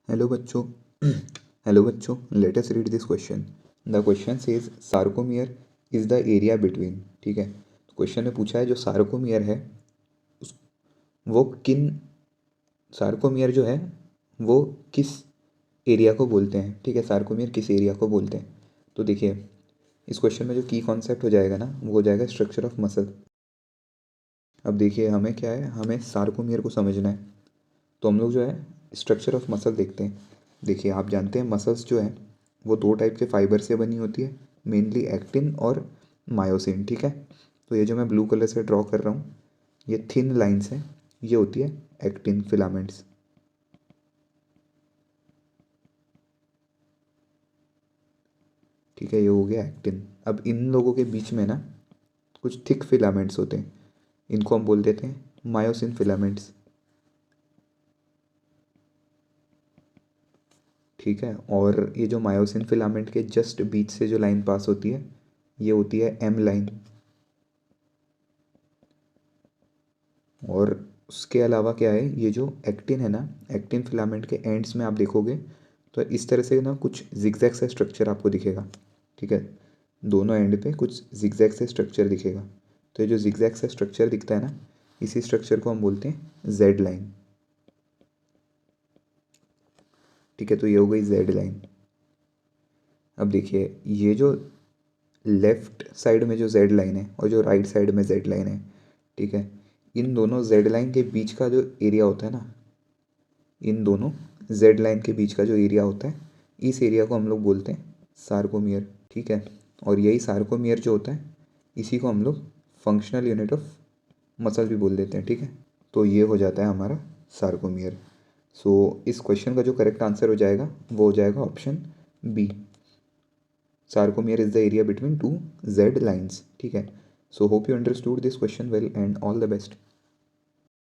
Hello बच्चों hello बच्चों, let us read this question. The question says sarcomere is the area between. ठीक है, तो क्वेश्चन में पूछा है जो सार्कोमियर है उस वो किन सार्कोमियर जो है वो किस एरिया को बोलते हैं। ठीक है, सार्कोमियर किस एरिया को बोलते हैं। तो देखिए, इस क्वेश्चन में जो की कॉन्सेप्ट हो जाएगा ना, वो हो जाएगा स्ट्रक्चर ऑफ मसल। अब देखिए, हमें क्या है, हमें सार्कोमियर को समझना है, तो हम लोग जो है स्ट्रक्चर ऑफ मसल देखते हैं। देखिए, आप जानते हैं मसल्स जो है वो दो टाइप के फाइबर से बनी होती है, मेनली एक्टिन और मायोसिन। ठीक है, तो ये जो मैं ब्लू कलर से ड्रॉ कर रहा हूँ, ये थिन लाइंस हैं, ये होती है एक्टिन फिलामेंट्स। ठीक है, ये हो गया एक्टिन। अब इन लोगों के बीच में ना कुछ थिक फिलामेंट्स होते हैं, इनको हम बोल देते हैं मायोसिन फिलामेंट्स। ठीक है, और ये जो मायोसिन फिलामेंट के जस्ट बीच से जो लाइन पास होती है, ये होती है एम लाइन। और उसके अलावा क्या है, ये जो एक्टिन है ना, एक्टिन फिलामेंट के एंड्स में आप देखोगे तो इस तरह से ना कुछ जिगजैग सा स्ट्रक्चर आपको दिखेगा। ठीक है, दोनों एंड पे कुछ जिगजैग से स्ट्रक्चर दिखेगा। तो ये जो जिगजैग सा स्ट्रक्चर दिखता है ना, इसी स्ट्रक्चर को हम बोलते हैं जेड लाइन। ठीक है, तो ये हो गई जेड लाइन। अब देखिए, ये जो लेफ्ट साइड में जो जेड लाइन है और जो राइट साइड में जेड लाइन है, ठीक है, इन दोनों जेड लाइन के बीच का जो एरिया होता है ना, इन दोनों जेड लाइन के बीच का जो एरिया होता है, इस एरिया को हम लोग बोलते हैं सार्कोमियर। ठीक है, और यही सार्कोमियर जो होता है, इसी को हम लोग फंक्शनल यूनिट ऑफ मसल भी बोल देते हैं। ठीक है, तो ये हो जाता है हमारा सार्कोमियर। सो इस क्वेश्चन का जो करेक्ट आंसर हो जाएगा वो हो जाएगा option B. Sarcomere is the area between two Z lines. ठीक है, so hope you understood this question well and all the best.